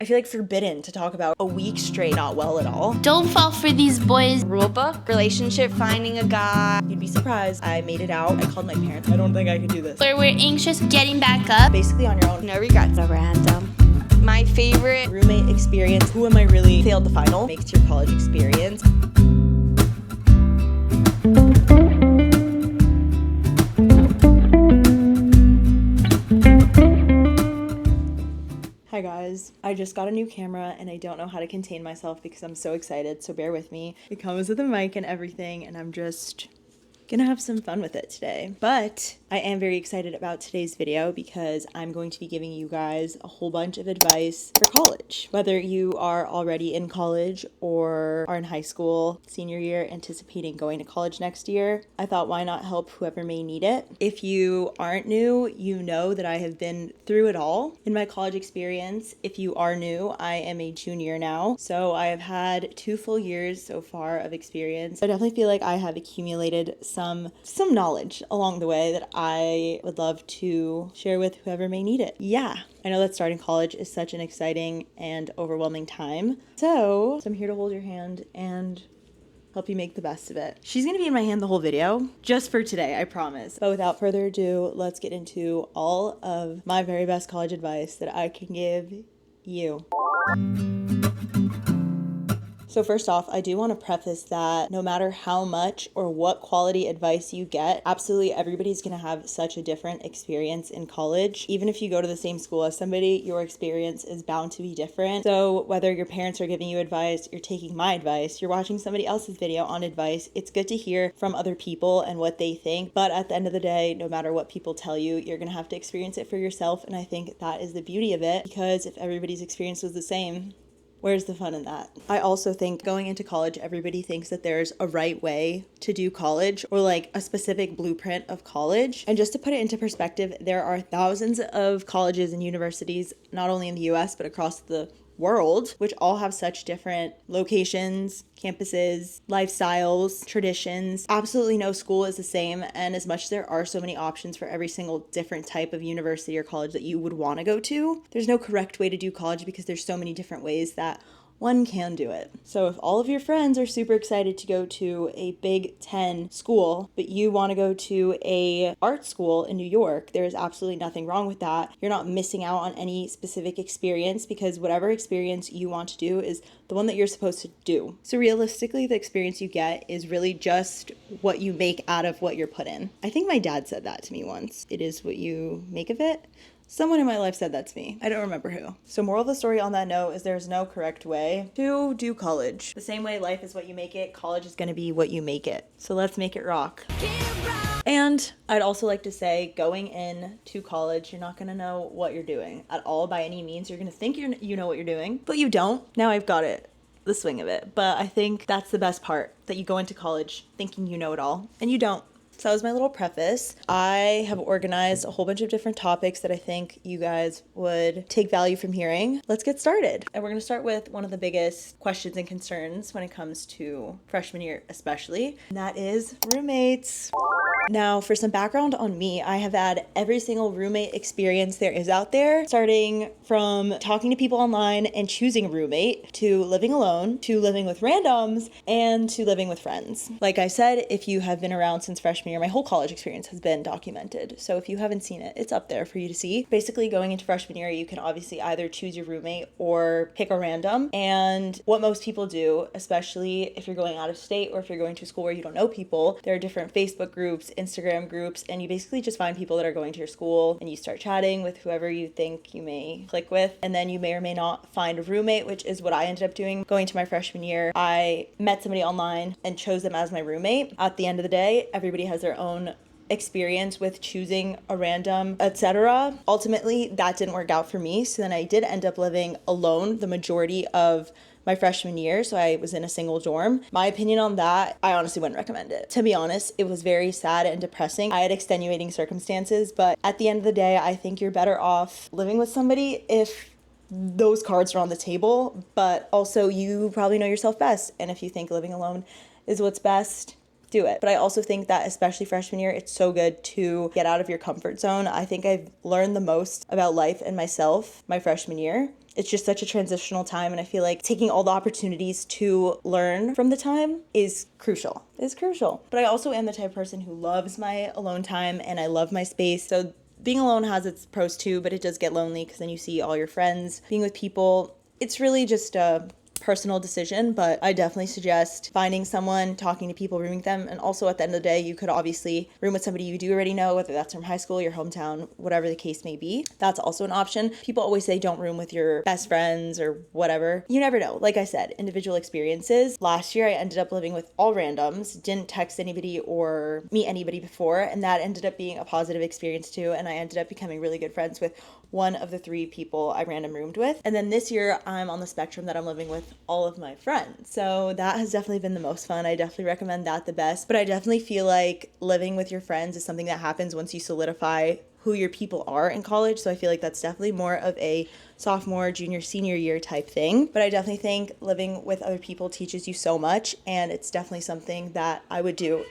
I feel like forbidden to talk about a week straight not well at all. Don't fall for these boys. Rule book, relationship, finding a guy. You'd be surprised. I made it out. I called my parents. I don't think I could do this. Where we're anxious getting back up. Basically on your own. No regrets. A random. My favorite roommate experience. Who am I really? Failed the final. Makes your college experience. Hi guys, I just got a new camera and I don't know how to contain myself because I'm so excited, so bear with me. It comes with a mic and everything and I'm just gonna have some fun with it today. But I am very excited about today's video because I'm going to be giving you guys a whole bunch of advice for college. Whether you are already in college or are in high school, senior year, anticipating going to college next year, I thought why not help whoever may need it. If you aren't new, you know that I have been through it all in my college experience. If you are new, I am a junior now, so I have had 2 full years so far of experience. I definitely feel like I have accumulated some knowledge along the way that I would love to share with whoever may need it. Yeah, I know that starting college is such an exciting and overwhelming time. So I'm here to hold your hand and help you make the best of it. She's gonna be in my hand the whole video, just for today, I promise. But without further ado, let's get into all of my very best college advice that I can give you. So first off, I do want to preface that no matter how much or what quality advice you get, absolutely everybody's going to have such a different experience in college. Even if you go to the same school as somebody, your experience is bound to be different. So whether your parents are giving you advice, you're taking my advice, you're watching somebody else's video on advice, it's good to hear from other people and what they think. But at the end of the day, no matter what people tell you, you're going to have to experience it for yourself. And I think that is the beauty of it, because if everybody's experience was the same, where's the fun in that? I also think going into college, everybody thinks that there's a right way to do college or like a specific blueprint of college. And just to put it into perspective, there are thousands of colleges and universities, not only in the US, but across the world, which all have such different locations, campuses, lifestyles, traditions. Absolutely no school is the same. And as much as there are so many options for every single different type of university or college that you would want to go to, there's no correct way to do college because there's so many different ways that one can do it. So if all of your friends are super excited to go to a Big 10 school, but you want to go to a art school in New York, there is absolutely nothing wrong with that. You're not missing out on any specific experience because whatever experience you want to do is the one that you're supposed to do. So realistically, the experience you get is really just what you make out of what you're put in. I think my dad said that to me once. It is what you make of it. Someone in my life said that to me. I don't remember who. So moral of the story on that note is there's no correct way to do college. The same way life is what you make it, college is gonna be what you make it. So let's make it rock. And I'd also like to say, going into college, you're not gonna know what you're doing at all by any means. You're gonna think you know what you're doing, but you don't. Now I've got the swing of it. But I think that's the best part, that you go into college thinking you know it all, and you don't. So that was my little preface. I have organized a whole bunch of different topics that I think you guys would take value from hearing. Let's get started. And we're gonna start with one of the biggest questions and concerns when it comes to freshman year especially, and that is roommates. Now, for some background on me, I have had every single roommate experience there is out there, starting from talking to people online and choosing a roommate, to living alone, to living with randoms, and to living with friends. Like I said, if you have been around since freshman year, my whole college experience has been documented. So if you haven't seen it, it's up there for you to see. Basically, going into freshman year, you can obviously either choose your roommate or pick a random. And what most people do, especially if you're going out of state or if you're going to a school where you don't know people, there are different Facebook groups, Instagram groups, and you basically just find people that are going to your school and you start chatting with whoever you think you may click with, and then you may or may not find a roommate, which is what I ended up doing. Going to my freshman year, I met somebody online and chose them as my roommate. At the end of the day, everybody has their own experience with choosing a random, etc. Ultimately, that didn't work out for me, so then I did end up living alone the majority of my freshman year, so I was in a single dorm. My opinion on that, I honestly wouldn't recommend it. To be honest, it was very sad and depressing. I had extenuating circumstances, but at the end of the day, I think you're better off living with somebody if those cards are on the table, but also you probably know yourself best, and if you think living alone is what's best, do it. But I also think that especially freshman year, it's so good to get out of your comfort zone. I think I've learned the most about life and myself my freshman year. It's just such a transitional time, and I feel like taking all the opportunities to learn from the time is crucial. It's crucial. But I also am the type of person who loves my alone time, and I love my space. So being alone has its pros too, but it does get lonely because then you see all your friends. Being with people, it's really just a personal decision, but I definitely suggest finding someone, talking to people, rooming with them. And also at the end of the day, you could obviously room with somebody you do already know, whether that's from high school, your hometown, whatever the case may be. That's also an option. People always say don't room with your best friends or whatever. You never know. Like I said, individual experiences. Last year I ended up living with all randoms, didn't text anybody or meet anybody before, and that ended up being a positive experience too. And I ended up becoming really good friends with one of the 3 people I random roomed with. And then this year I'm on the spectrum that I'm living with all of my friends. So that has definitely been the most fun. I definitely recommend that the best. But I definitely feel like living with your friends is something that happens once you solidify who your people are in college. So I feel like that's definitely more of a sophomore, junior, senior year type thing. But I definitely think living with other people teaches you so much, and it's definitely something that I would do.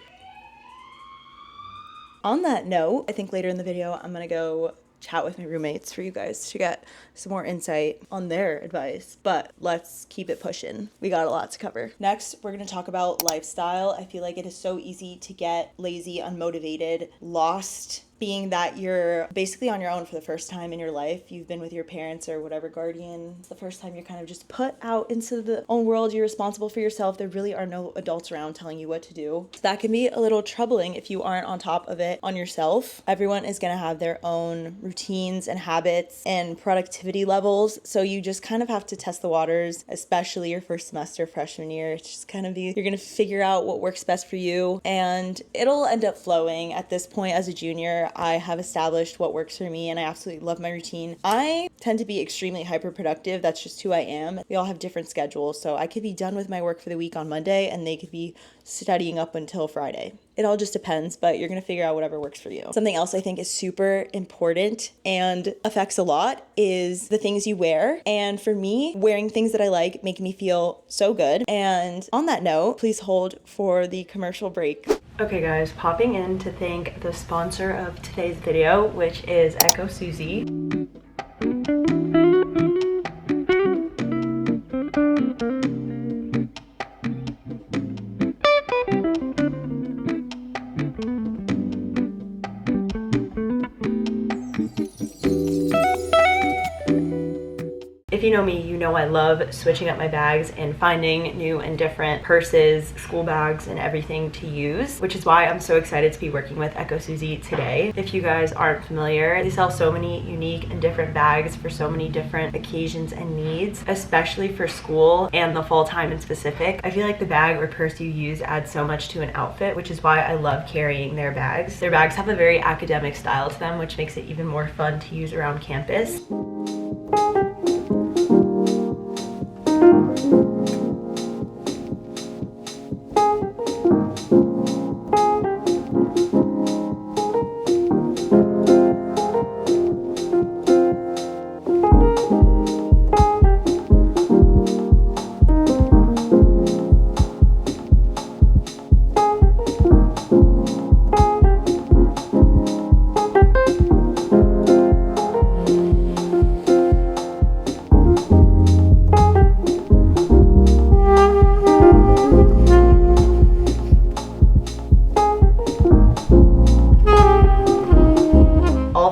On that note, I think later in the video I'm gonna go chat with my roommates for you guys to get some more insight on their advice, but let's keep it pushing. We got a lot to cover. Next, we're going to talk about lifestyle. I feel like it is so easy to get lazy, unmotivated, lost, being that you're basically on your own for the first time in your life. You've been with your parents or whatever guardian. It's the first time you're kind of just put out into the own world. You're responsible for yourself. There really are no adults around telling you what to do. So that can be a little troubling if you aren't on top of it on yourself. Everyone is going to have their own routines and habits and productivity levels. So you just kind of have to test the waters, especially your first semester, freshman year. It's just kind of you're going to figure out what works best for you, and it'll end up flowing. At this point as a junior, I have established what works for me, and I absolutely love my routine. I tend to be extremely hyper productive. That's just who I am. We all have different schedules, so I could be done with my work for the week on Monday and they could be studying up until Friday. It all just depends, but you're going to figure out whatever works for you. Something else I think is super important and affects a lot is the things you wear. And for me, wearing things that I like make me feel so good. And on that note, please hold for the commercial break. Okay guys, popping in to thank the sponsor of today's video, which is soooooo. If you know me, you know I love switching up my bags and finding new and different purses, school bags, and everything to use, which is why I'm so excited to be working with soooooo today. If you guys aren't familiar, they sell so many unique and different bags for so many different occasions and needs, especially for school and the fall time in specific. I feel like the bag or purse you use adds so much to an outfit, which is why I love carrying their bags. Their bags have a very academic style to them, which makes it even more fun to use around campus.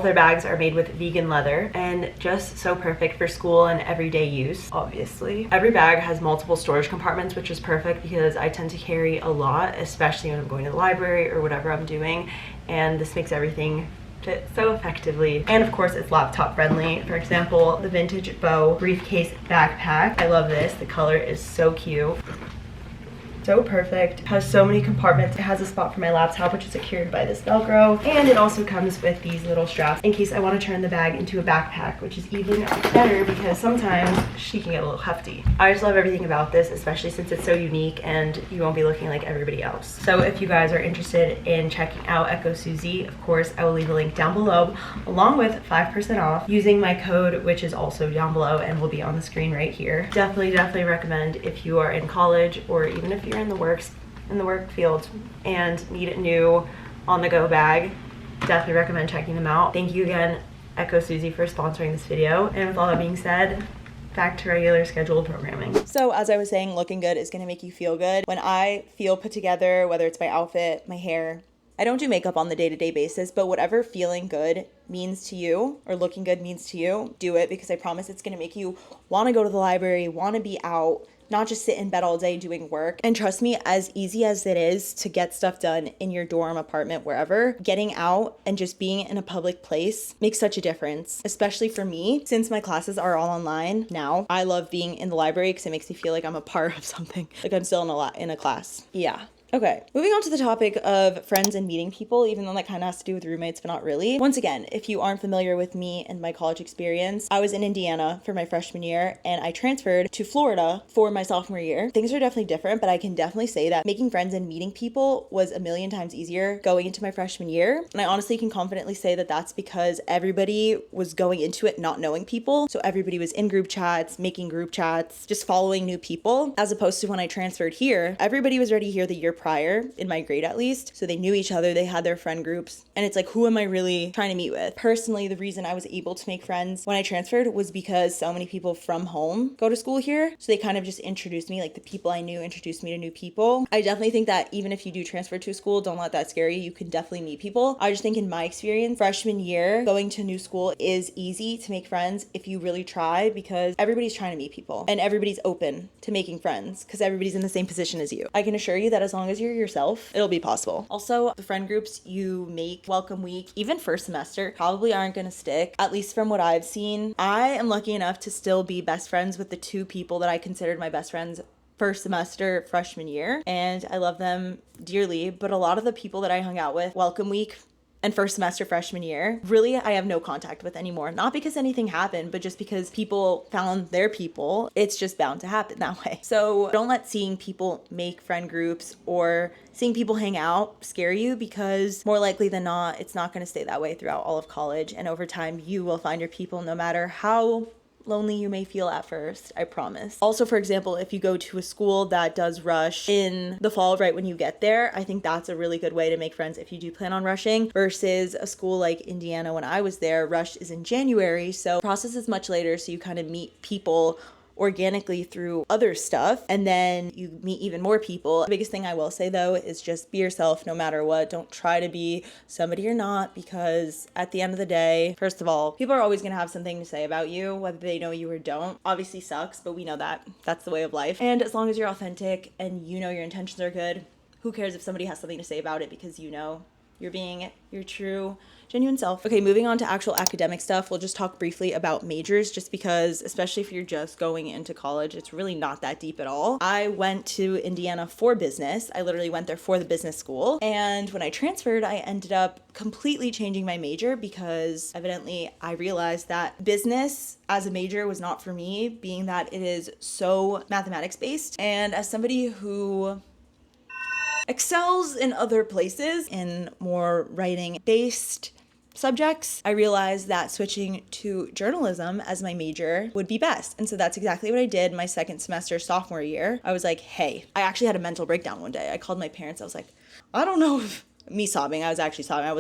Their bags are made with vegan leather and just so perfect for school and everyday use, obviously. Every bag has multiple storage compartments, which is perfect because I tend to carry a lot, especially when I'm going to the library or whatever I'm doing, and this makes everything fit so effectively. And of course it's laptop friendly. For example, the vintage bow briefcase backpack. I love this. The color is so cute. So perfect. It has so many compartments. It has a spot for my laptop, which is secured by this Velcro, and it also comes with these little straps in case I want to turn the bag into a backpack, which is even better because sometimes she can get a little hefty. I just love everything about this, especially since it's so unique and you won't be looking like everybody else. So if you guys are interested in checking out soooooo, of course I will leave a link down below along with 5% off using my code, which is also down below and will be on the screen right here. Definitely recommend if you are in college or even if you're in the work field and need a new on-the-go bag. Definitely recommend checking them out. Thank you again, soooooo, for sponsoring this video. And with all that being said, back to regular scheduled programming. So as I was saying, looking good is gonna make you feel good. When I feel put together, whether it's my outfit, my hair, I don't do makeup on the day-to-day basis, but whatever feeling good means to you or looking good means to you, do it, because I promise it's gonna make you wanna go to the library, wanna be out, not just sit in bed all day doing work. And trust me, as easy as it is to get stuff done in your dorm, apartment, wherever, getting out and just being in a public place makes such a difference, especially for me. Since my classes are all online now, I love being in the library because it makes me feel like I'm a part of something, like I'm still in a class. Yeah. Okay, moving on to the topic of friends and meeting people, even though that kind of has to do with roommates, but not really. Once again, if you aren't familiar with me and my college experience, I was in Indiana for my freshman year and I transferred to Florida for my sophomore year. Things are definitely different, but I can definitely say that making friends and meeting people was a million times easier going into my freshman year. And I honestly can confidently say that that's because everybody was going into it not knowing people. So everybody was in group chats, making group chats, just following new people, as opposed to when I transferred here, everybody was already here the year prior, in my grade at least, so they knew each other, they had their friend groups, and it's like, who am I really trying to meet with? Personally, the reason I was able to make friends when I transferred was because so many people from home go to school here, so they kind of just introduced me, like the people I knew introduced me to new people. I definitely think that even if you do transfer to a school, don't let that scare you, you can definitely meet people. I just think in my experience, freshman year, going to a new school is easy to make friends if you really try, because everybody's trying to meet people, and everybody's open to making friends, because everybody's in the same position as you. I can assure you that as long as you're yourself, it'll be possible. Also, the friend groups you make welcome week, even first semester, probably aren't gonna stick, at least from what I've seen. I am lucky enough to still be best friends with the two people that I considered my best friends first semester freshman year, and I love them dearly, but a lot of the people that I hung out with welcome week and first semester freshman year, really I have no contact with anymore. Not because anything happened, but just because people found their people. It's just bound to happen that way. So don't let seeing people make friend groups or seeing people hang out scare you, because more likely than not, it's not going to stay that way throughout all of college. And over time, you will find your people no matter how lonely you may feel at first, I promise. Also, for example, if you go to a school that does rush in the fall right when you get there, I think that's a really good way to make friends if you do plan on rushing, versus a school like Indiana. When I was there, rush is in January, so the process is much later, so you kind of meet people organically through other stuff, and then you meet even more people. The biggest thing I will say though is just be yourself no matter what. Don't try to be somebody you're not, because at the end of the day, first of all, people are always going to have something to say about you, whether they know you or don't. Obviously sucks, but we know that. That's the way of life. And as long as you're authentic and you know your intentions are good, who cares if somebody has something to say about it, because you know you're being your true genuine self. Okay, moving on to actual academic stuff, we'll just talk briefly about majors, just because, especially if you're just going into college, it's really not that deep at all. I went to Indiana for business. I literally went there for the business school. And when I transferred, I ended up completely changing my major, because evidently I realized that business as a major was not for me, being that it is so mathematics based. And as somebody who excels in other places in more writing based subjects, I realized that switching to journalism as my major would be best. And so that's exactly what I did my second semester sophomore year. I was like, hey, I actually had a mental breakdown one day. I called my parents. I was like, I don't know if me sobbing. I was actually sobbing. I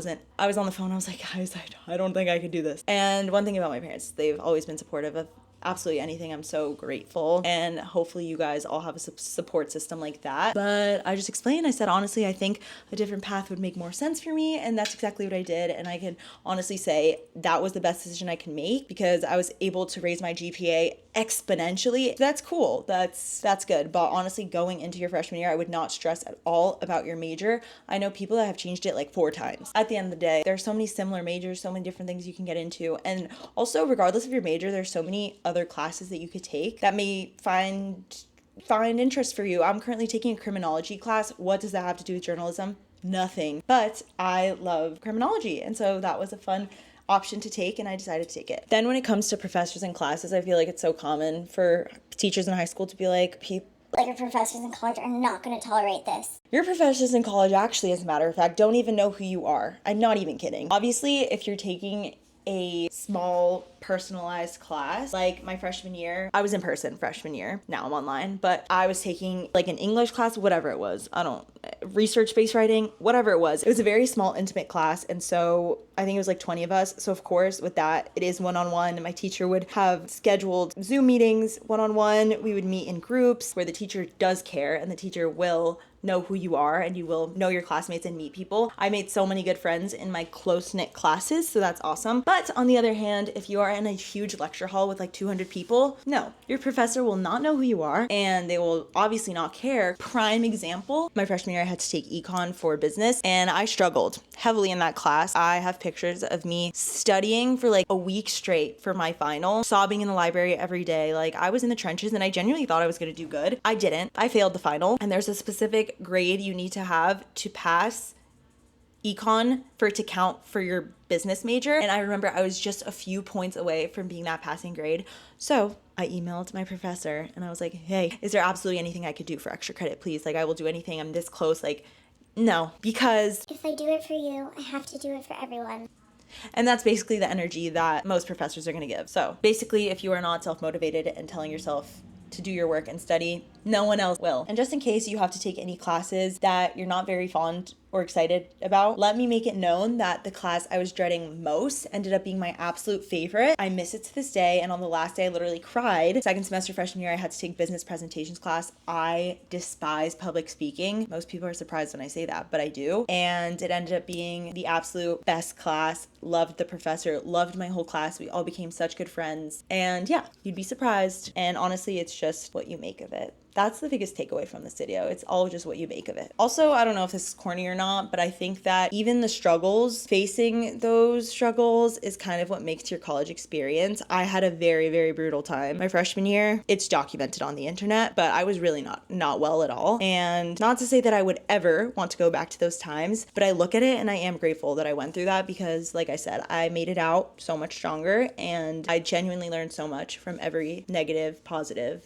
was on the phone. I was like, guys, I don't think I could do this. And one thing about my parents, they've always been supportive of absolutely anything. I'm so grateful, and hopefully you guys all have a support system like that. But I just explained, I said, honestly, I think a different path would make more sense for me, and that's exactly what I did. And I can honestly say that was the best decision I can make, because I was able to raise my GPA exponentially. That's cool. That's good. But honestly, going into your freshman year, I would not stress at all about your major. I know people that have changed it like 4 times. At the end of the day, there's so many similar majors, so many different things you can get into. And also, regardless of your major, there's so many other classes that you could take that may find interest for you. I'm currently taking a criminology class. What does that have to do with journalism? Nothing. But I love criminology, and so that was a fun option to take, and I decided to take it. Then when it comes to professors and classes, I feel like it's so common for teachers in high school to be like, your professors in college are not going to tolerate this. Your professors in college actually, as a matter of fact, don't even know who you are. I'm not even kidding. Obviously, if you're taking a small personalized class. Like my freshman year, I was in person freshman year. Now I'm online, but I was taking like an English class, whatever it was. Research-based writing, whatever it was. It was a very small, intimate class. And so I think it was like 20 of us. So of course, with that, it is one-on-one. My teacher would have scheduled Zoom meetings one-on-one. We would meet in groups where the teacher does care and the teacher will know who you are and you will know your classmates and meet people. I made so many good friends in my close-knit classes, so that's awesome. But on the other hand, if you are in a huge lecture hall with like 200 people, no, your professor will not know who you are and they will obviously not care. Prime example, my freshman year I had to take econ for business and I struggled heavily in that class. I have pictures of me studying for like a week straight for my final, sobbing in the library every day. Like I was in the trenches and I genuinely thought I was going to do good. I didn't. I failed the final and there's a specific grade you need to have to pass econ for it to count for your business major. And I remember I was just a few points away from being that passing grade. So I emailed my professor and I was like, hey, is there absolutely anything I could do for extra credit, please? Like I will do anything. I'm this close. Like, no, because if I do it for you, I have to do it for everyone. And that's basically the energy that most professors are going to give. So basically, if you are not self-motivated and telling yourself to do your work and study, no one else will. And just in case you have to take any classes that you're not very fond or excited about, let me make it known that the class I was dreading most ended up being my absolute favorite. I miss it to this day, and on the last day I literally cried. Second semester freshman year I had to take business presentations class. I despise public speaking. Most people are surprised when I say that, but I do. And it ended up being the absolute best class. Loved the professor, loved my whole class. We all became such good friends. And yeah, you'd be surprised. And honestly, it's just what you make of it. That's the biggest takeaway from this video. It's all just what you make of it. Also, I don't know if this is corny or not, but I think that even the struggles, facing those struggles is kind of what makes your college experience. I had a very, very brutal time. My freshman year, it's documented on the internet, but I was really not well at all. And not to say that I would ever want to go back to those times, but I look at it and I am grateful that I went through that because, like I said, I made it out so much stronger and I genuinely learned so much from every negative, positive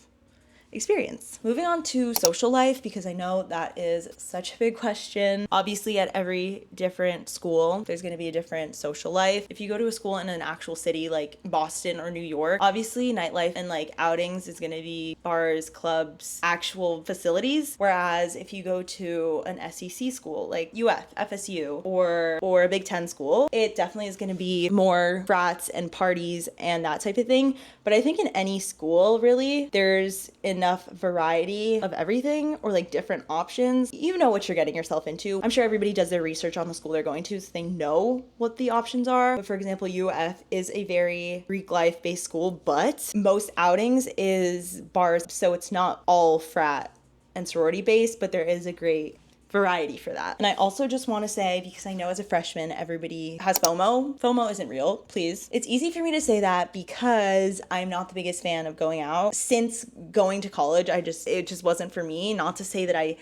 experience. Moving on to social life, because I know that is such a big question. Obviously, at every different school, there's going to be a different social life. If you go to a school in an actual city like Boston or New York, obviously nightlife and like outings is going to be bars, clubs, actual facilities. Whereas if you go to an SEC school like UF, FSU, or a Big Ten school, it definitely is going to be more frats and parties and that type of thing. But I think in any school, really, there's enough variety of everything or like different options. You know what you're getting yourself into. I'm sure everybody does their research on the school they're going to so they know what the options are. But for example, UF is a very Greek life based school, but most outings is bars. So it's not all frat and sorority based, but there is a great variety for that. And I also just want to say, because I know as a freshman, everybody has FOMO. FOMO isn't real, please. It's easy for me to say that because I'm not the biggest fan of going out. Since going to college, it just wasn't for me. Not to say that I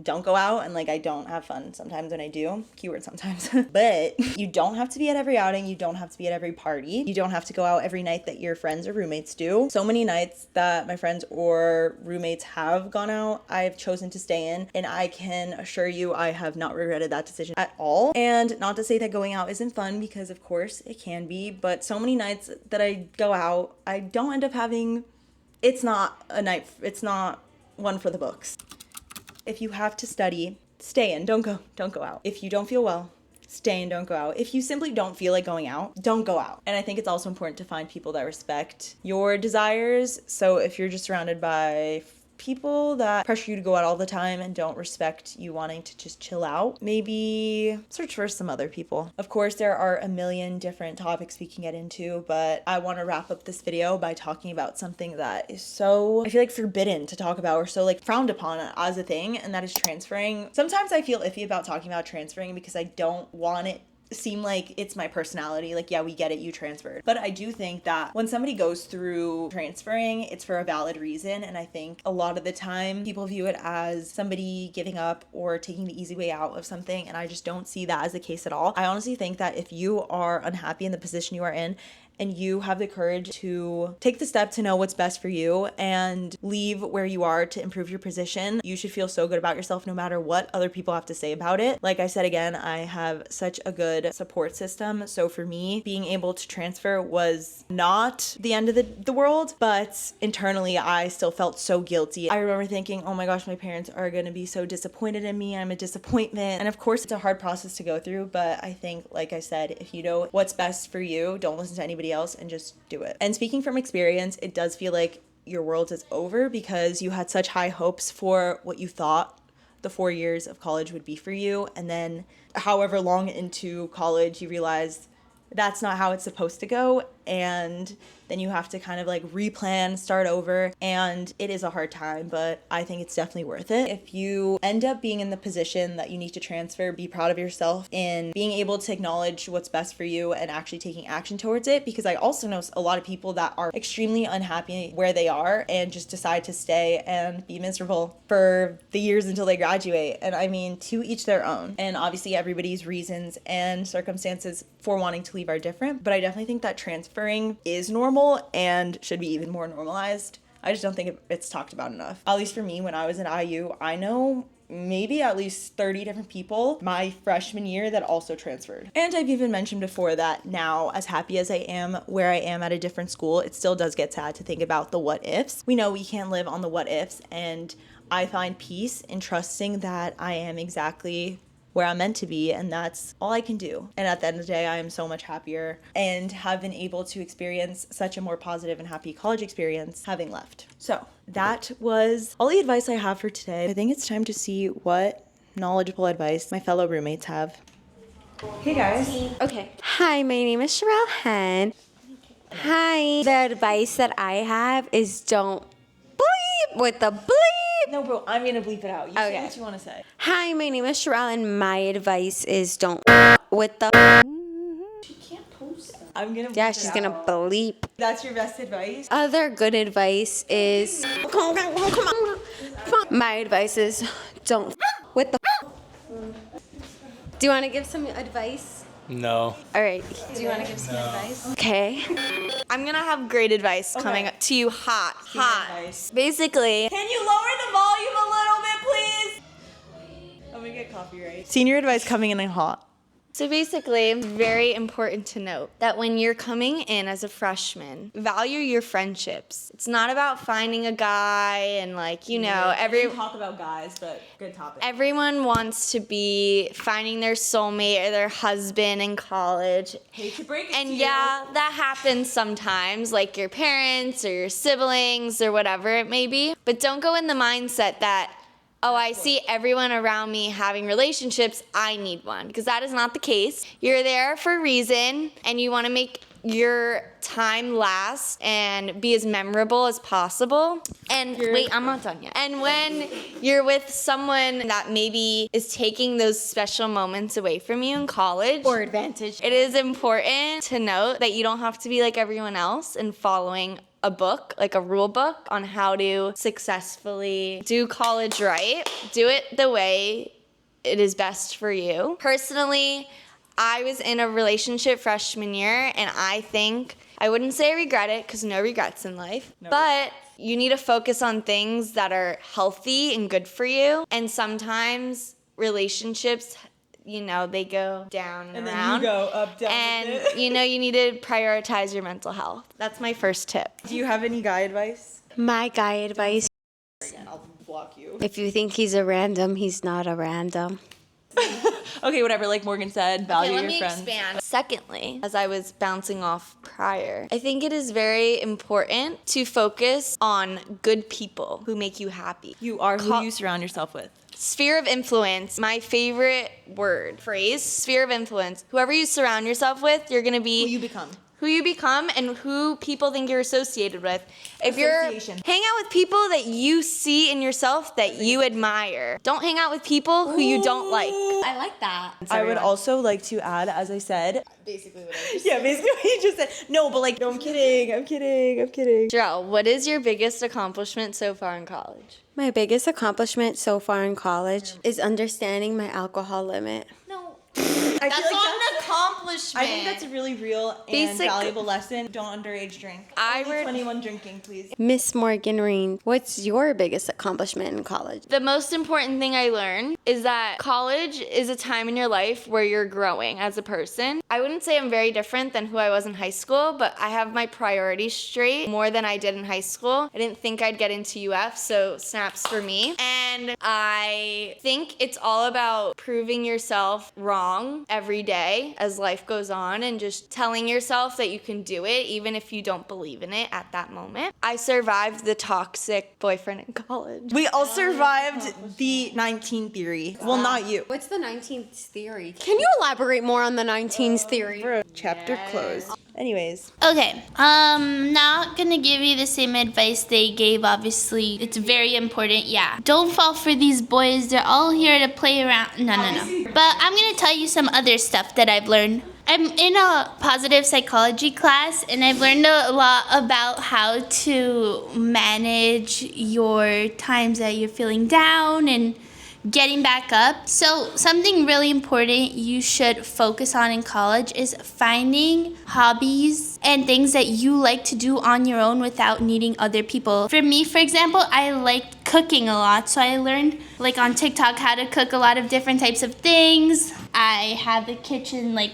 don't go out and like I don't have fun sometimes when I do. Keyword sometimes. But you don't have to be at every outing. You don't have to be at every party. You don't have to go out every night that your friends or roommates do. So many nights that my friends or roommates have gone out, I've chosen to stay in, and I can assure you I have not regretted that decision at all. And not to say that going out isn't fun, because of course it can be, but so many nights that I go out, I don't end up having, it's not one for the books. If you have to study, stay in, don't go out. If you don't feel well, stay in, don't go out. If you simply don't feel like going out, don't go out. And I think it's also important to find people that respect your desires. So if you're just surrounded by people that pressure you to go out all the time and don't respect you wanting to just chill out, maybe search for some other people. Of course, there are a million different topics we can get into, but I want to wrap up this video by talking about something that is so, I feel like, forbidden to talk about, or so like frowned upon as a thing, and that is transferring. Sometimes I feel iffy about talking about transferring because I don't want it seem like it's my personality. Like, yeah, we get it, you transferred. But I do think that when somebody goes through transferring, it's for a valid reason. And I think a lot of the time people view it as somebody giving up or taking the easy way out of something. And I just don't see that as the case at all. I honestly think that if you are unhappy in the position you are in, and you have the courage to take the step to know what's best for you and leave where you are to improve your position, you should feel so good about yourself no matter what other people have to say about it. Like I said again, I have such a good support system. So for me, being able to transfer was not the end of the world, but internally I still felt so guilty. I remember thinking, oh my gosh, my parents are gonna be so disappointed in me. I'm a disappointment. And of course, it's a hard process to go through, but I think, like I said, if you know what's best for you, don't listen to anybody else and just do it. And speaking from experience, it does feel like your world is over because you had such high hopes for what you thought the 4 years of college would be for you. And then however long into college, you realize that's not how it's supposed to go. And then you have to kind of like replan, start over. And it is a hard time, but I think it's definitely worth it. If you end up being in the position that you need to transfer, be proud of yourself in being able to acknowledge what's best for you and actually taking action towards it. Because I also know a lot of people that are extremely unhappy where they are and just decide to stay and be miserable for the years until they graduate. And I mean, to each their own. And obviously everybody's reasons and circumstances for wanting to leave are different, but I definitely think that transferring is normal and should be even more normalized. I just don't think it's talked about enough. At least for me, when I was at IU, I know maybe at least 30 different people my freshman year that also transferred. And I've even mentioned before that now, as happy as I am where I am at a different school, it still does get sad to think about the what ifs. We know we can't live on the what ifs, and I find peace in trusting that I am exactly where I'm meant to be, and that's all I can do. And at the end of the day, I am so much happier and have been able to experience such a more positive and happy college experience having left. So that was all the advice I have for today. I think it's time to see what knowledgeable advice my fellow roommates have. Hey guys. Okay. Hi, my name is Sherelle Hen. Hi. The advice that I have is don't bleep with the bleep. No, bro, I'm gonna bleep it out. You say Okay. what you want to say. Hi, my name is Sherelle, and my advice is don't with the. She can't post that. I'm gonna bleep Yeah, it she's out. gonna bleep. That's your best advice? Other good advice is. Come on. My advice is don't with the. Do you want to give some advice? No. All right. Do you want to give some advice? Okay. I'm gonna have great advice coming up to you hot. Advice. Basically, Can you lower the volume a little bit, please? I'm gonna get copyright. Senior advice coming in hot. So basically, it's very important to note that when you're coming in as a freshman, value your friendships. It's not about finding a guy and Talk about guys, but good topic. everyone wants to be finding their soulmate or their husband in college. Hate to break it And to you. yeah, that happens sometimes, like your parents or your siblings or whatever it may be. But don't go in the mindset that, oh, I see everyone around me having relationships, I need one. Because that is not the case. You're there for a reason, and you want to make your time last and be as memorable as possible. And wait, I'm not done yet. And when you're with someone that maybe is taking those special moments away from you in college Or advantage. it is important to note that you don't have to be like everyone else and following a book, like a rule book on how to successfully do college right. Do it the way it is best for you. Personally, I was in a relationship freshman year, and I think, I wouldn't say I regret it because no regrets in life, but you need to focus on things that are healthy and good for you. And sometimes relationships, they go down and around. Then you go up, down And, with it. you need to prioritize your mental health. That's my first tip. Do you have any guy advice? My guy advice. I'll block you. If you think he's a random, he's not a random. Okay, whatever. Like Morgan said, value Okay, your let me friends. expand. Secondly, as I was bouncing off prior, I think it is very important to focus on good people who make you happy. You are who you surround yourself with. Sphere of influence, my favorite phrase, sphere of influence. Whoever you surround yourself with, you're gonna be Who you become. who you become and who people think you're associated with. If you're Association. hang out with people that you see in yourself that you admire. Don't hang out with people who you don't like. I like that. I would also like to add, as I said, Basically what I yeah, basically what you just said. No, but like, no, I'm kidding. Jarrell, what is your biggest accomplishment so far in college? My biggest accomplishment so far in college is understanding my alcohol limit. No. I That's feel not like an accomplishment. I think that's a really real and Basic- valuable lesson. Don't underage drink. I Only would- 21 drinking, please. Miss Morgan Reen, what's your biggest accomplishment in college? The most important thing I learned is that college is a time in your life where you're growing as a person. I wouldn't say I'm very different than who I was in high school, but I have my priorities straight more than I did in high school. I didn't think I'd get into UF, so snaps for me. And I think it's all about proving yourself wrong every day as life goes on and just telling yourself that you can do it even if you don't believe in it at that moment. I survived the toxic boyfriend in college. We all survived the 19 theory. Well, not you. What's the 19th theory? Can you elaborate more on the 19th theory? Chapter closed. Anyways, Okay, not gonna give you the same advice they gave, obviously. It's very important, yeah. Don't fall for these boys, they're all here to play around. No. But I'm gonna tell you some other stuff that I've learned. I'm in a positive psychology class, and I've learned a lot about how to manage your times that you're feeling down and getting back up. So something really important you should focus on in college is finding hobbies and things that you like to do on your own without needing other people. For me, for example, I liked cooking a lot, so I learned like on TikTok how to cook a lot of different types of things. I had the kitchen like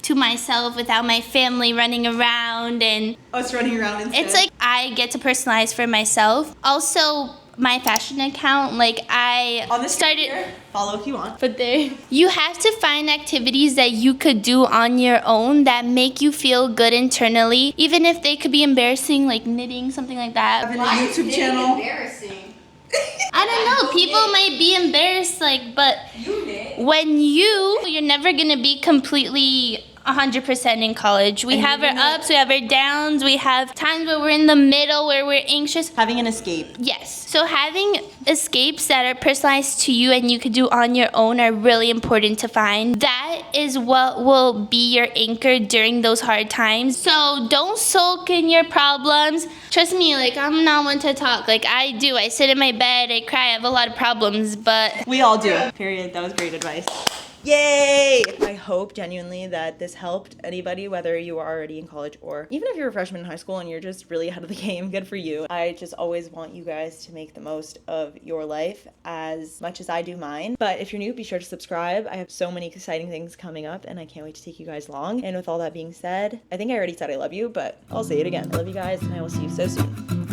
to myself without my family running around, and us running around instead. it's like I get to personalize for myself. Also, my fashion account, like I on the started here, follow if you want. but there you have to find activities that you could do on your own that make you feel good internally, even if they could be embarrassing, like knitting, something like that. Having a YouTube channel. Embarrassing. I don't know, people might be embarrassed, like, but when you're never gonna be completely 100% in college. We have our ups, we have our downs, we have times where we're in the middle, where we're anxious. Having an escape. Yes. So having escapes that are personalized to you and you could do on your own are really important to find. That is what will be your anchor during those hard times. So don't sulk in your problems. Trust me, like I'm not one to talk. Like I do. I sit in my bed, I cry, I have a lot of problems, but We all do. Period. That was great advice. Yay! I hope genuinely that this helped anybody, whether you are already in college or even if you're a freshman in high school and you're just really ahead of the game. Good for you. I just always want you guys to make the most of your life as much as I do mine. But if you're new, be sure to subscribe. I have so many exciting things coming up and I can't wait to take you guys along. And with all that being said, I think I already said I love you, but I'll say it again. I love you guys and I will see you so soon.